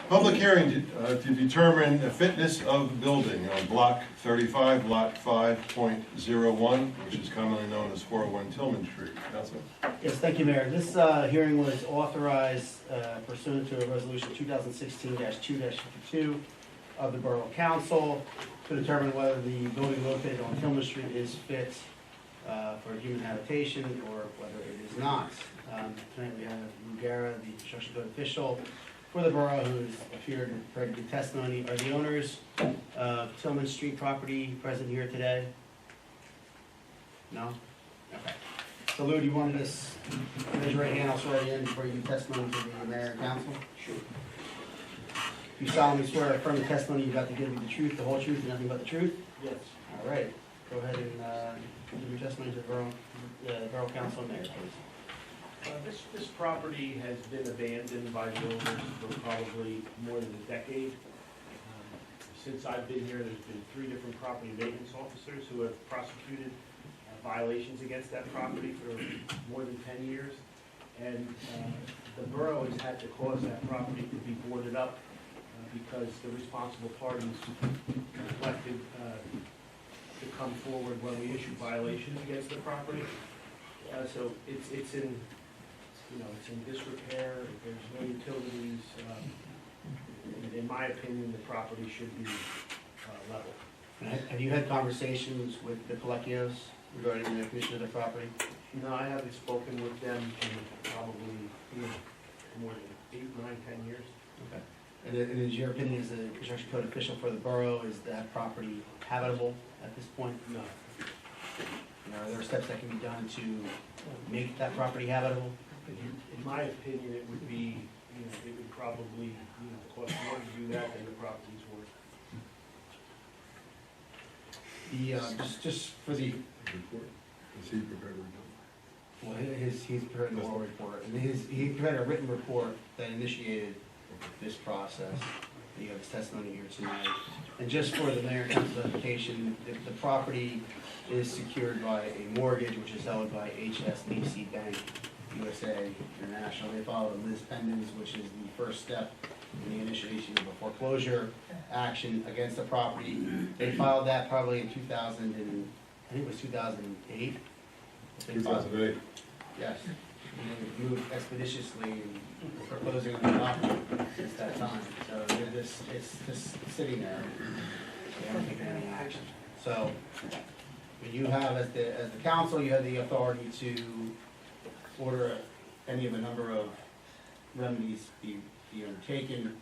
Public hearing to determine the fitness of the building on block 35, lot 5.01, which is commonly known as 401 Tillman Street. Councilman? Yes, thank you, Mayor. This hearing was authorized pursuant to a resolution 2016-2-52 of the Borough Council to determine whether the building located on Tillman Street is fit for human habitation or whether it is not. Tonight we have Ruggiero, the construction code official for the borough, who's appeared and prepared to give testimony. Are the owners of Tillman Street property present here today? No? Okay. So Lou, do you want to just raise your right hand, I'll swear you in before you give testimony to the mayor and council? Sure. You solemnly swear or affirm the testimony you're about to give me the truth, the whole truth, and nothing but the truth? Yes. All right. Go ahead and give your testimony to the borough council and mayor, please. This property has been abandoned by the owners for probably more than a decade. Since I've been here, there's been 3 different property maintenance officers who have prosecuted violations against that property for more than 10 years. And the borough has had to cause that property to be boarded up because the responsible parties elected to come forward when we issued violations against the property. So it's in disrepair. There's no utilities. In my opinion, the property should be level. Have you had conversations with the Colecchios regarding the condition of the property? No, I haven't spoken with them in probably more than 8, 9, 10 years. Okay. And is your opinion as a construction code official for the borough, is that property habitable at this point? No. And are there steps that can be done to make that property habitable? In my opinion, it would be, it would probably, cost more to do that than the property's worth. Just for the, Report. Is he prepared to report? well, he's prepared the oral report, and he prepared a written report that initiated this process. You have his testimony here tonight. And just for the mayor and council's application, the property is secured by a mortgage which is held by HSBC Bank USA International. They followed a lis pendens, which is the first step in the initiation of a foreclosure action against the property. They filed that probably in 2000 and, I think it was 2008. 2008. Yes. And they moved expeditiously in foreclosing on the property since that time. So it's just sitting there. They haven't taken any action. So when you have, as the council, you have the authority to order any of a number of remedies be undertaken,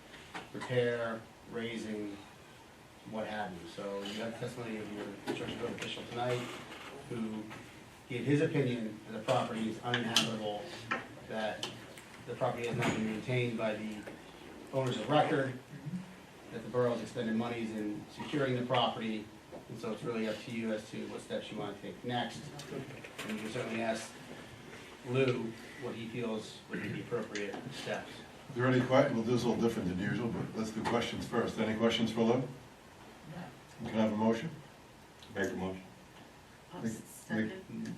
repair, raising, what have you. So you have testimony of your construction code official tonight who gave his opinion that the property is uninhabitable, that the property has not been maintained by the owners of record, that the borough has expended monies in securing the property, and so it's really up to you as to what steps you want to take next. And you can certainly ask Lou what he feels would be the appropriate steps. Are there any questions? Well, this is a little different than usual, but let's do questions first. Any questions for Lou? Can I have a motion? Make a motion.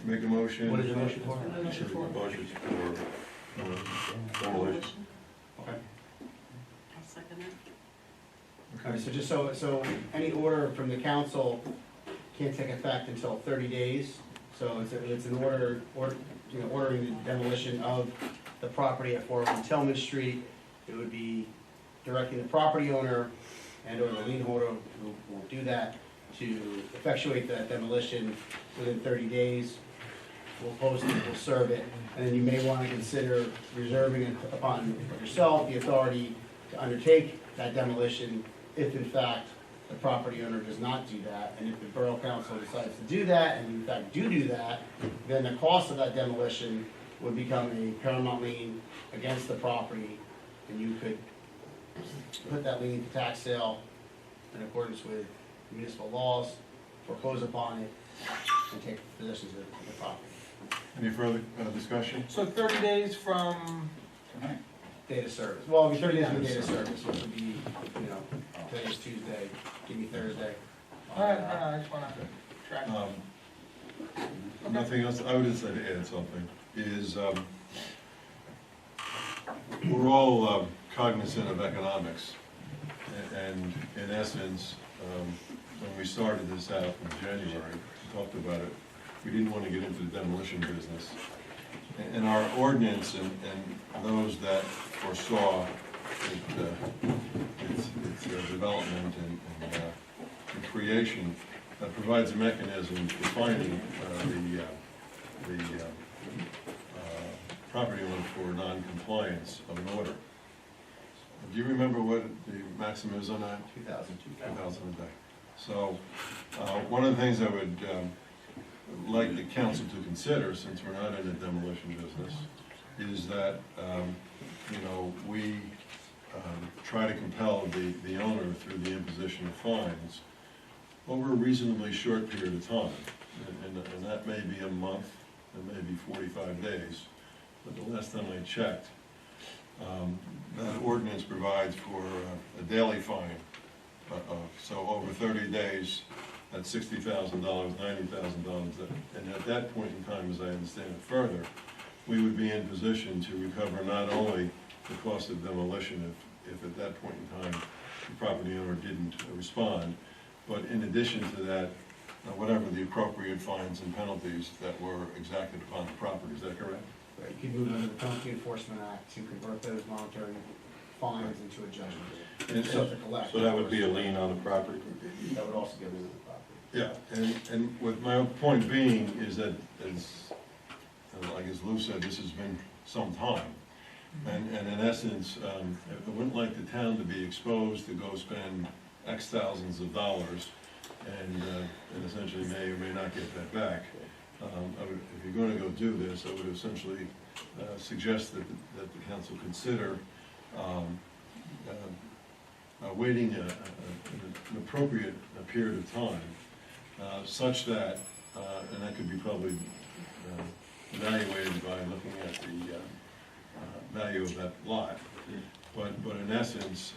Make a motion. What is the motion for? Motion for demolition. Okay. I'll second it. All right, so just so any order from the council can't take effect until 30 days. So it's an order, ordering the demolition of the property at 401 Tillman Street. It would be directing the property owner and or the lien holder who will do that to effectuate that demolition within 30 days. We'll post it, we'll serve it, and then you may want to consider reserving it upon yourself the authority to undertake that demolition if in fact the property owner does not do that. And if the borough council decides to do that, and in fact do that, then the cost of that demolition would become a paramount lien against the property, and you could put that lien to tax sale in accordance with municipal laws, foreclose upon it, and take possession of the property. Any further discussion? So 30 days from tonight? Date of service. Well, it'll be 30 days from the date of service, which would be, today's Tuesday, give me Thursday. All right, I just want to track. Nothing else. I would just like to add something. Is we're all cognizant of economics. And in essence, when we started this out in January, talked about it, we didn't want to get into the demolition business. And our ordinance and those that foresaw its development and creation provides a mechanism for finding the property owner for non-compliance of an order. Do you remember what the maximum is on that? 2,000. 2,000 a day. So, one of the things I would like the council to consider, since we're not in the demolition business, is that, we try to compel the owner through the imposition of fines over a reasonably short period of time. And that may be a month, it may be 45 days. But the last time I checked, that ordinance provides for a daily fine. So over 30 days, that's $60,000, $90,000. And at that point in time, as I understand it further, we would be in position to recover not only the cost of demolition if at that point in time the property owner didn't respond, but in addition to that, whatever the appropriate fines and penalties that were exacted upon the property. Is that correct? Right, you could move under the Penalty Enforcement Act to convert those monetary fines into a judgment. And To collect. So that would be a lien on the property? That would also be a lien on the property. Yeah, and with my point being is that, as I guess Lou said, this has been some time. And in essence, I wouldn't like the town to be exposed to go spend X thousands of dollars and essentially may or may not get that back. If you're going to go do this, I would essentially suggest that the council consider waiting an appropriate period of time such that, and that could be probably evaluated by looking at the value of that lot. But in essence,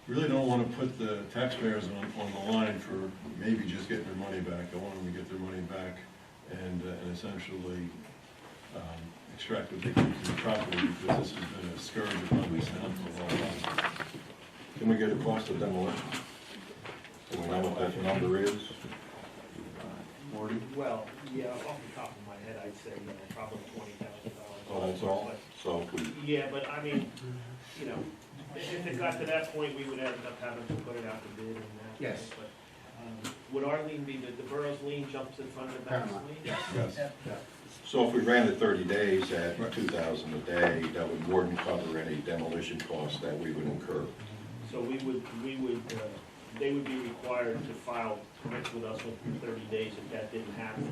really don't want to put the taxpayers on the line for maybe just getting their money back. I want them to get their money back and essentially extract what they can from the property, because this has been a scourge upon this town for a long time. Can we get a cost of demolition? Do we know what that number is? Well, yeah, off the top of my head, I'd say probably $20,000. Oh, that's all? So if we, Yeah, but I mean, if it got to that point, we would end up having to put it out to bid and that. Yes. But would our lien be, the borough's lien jumps in front of the bank's Paramount. lien? Yes. so if we ran it 30 days at 2,000 a day, that would more than cover any demolition costs that we would incur. So they would be required to file permits with us within 30 days. If that didn't happen,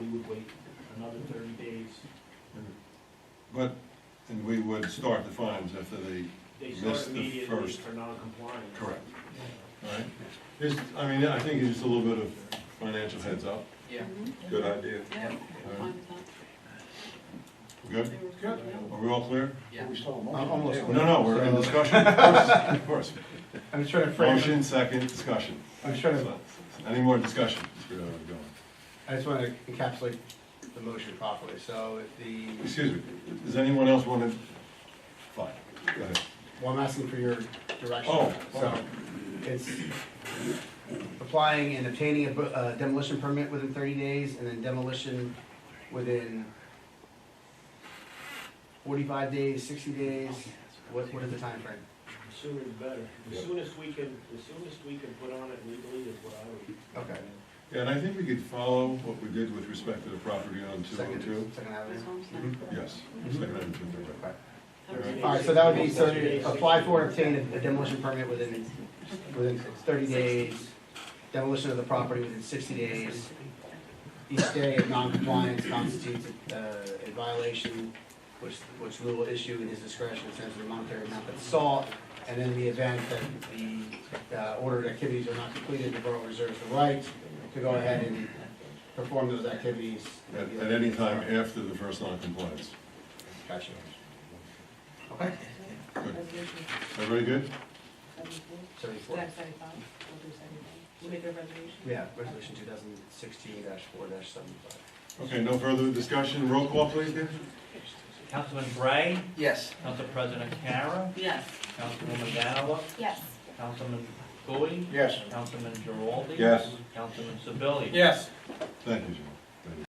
we would wait another 30 days. And we would start the fines after they They missed start the immediately first. for non-compliance. Correct. All right. I think it's just a little bit of financial heads up. Yeah. Good idea. Yeah, All fine right. with that. Good? Good. Are we all clear? Yeah. Almost. No, we're in discussion, of course. I'm just trying to frame. Motion, second, discussion. I'm just trying to, So, any more discussion? Let's get it going. I just want to encapsulate the motion properly. So if the, Excuse me, does anyone else want to? Fine, go ahead. well, I'm asking for your direction. Oh, So okay. it's applying and obtaining a demolition permit within 30 days, and then demolition within 45 days, 60 days? What is the time frame? The sooner the better. The Yep. soonest we can put on it legally is what I would. Okay. Yeah, and I think we could follow what we did with respect to the property on Second 202. Avenue? That's what I'm saying. Yes, second item, 202. Okay. 30 days. All right, so that would be, so apply for and obtain a demolition permit within 30 days, demolition of the property within 60 days. Each day of non-compliance constitutes a violation, which Lou will issue in his discretion in terms of the monetary amount that's sought. And in the event that the ordered activities are not completed, the borough reserves the right to go ahead and perform those activities. At any time after the first non-compliance. Gotcha. Okay. Good. Everybody good? 74. Next 75, we'll do 75. You make a reservation? Yeah, resolution 2016-4-75. Okay, no further discussion. Roll call, please, Dan? Councilman Gray, Yes. Council President Kara, Yes. Councilwoman Danila, Yes. Councilman Bowie, Yes. Councilman Giraldi. Yes. Councilman Sebelia. Yes. Thank you, Jim.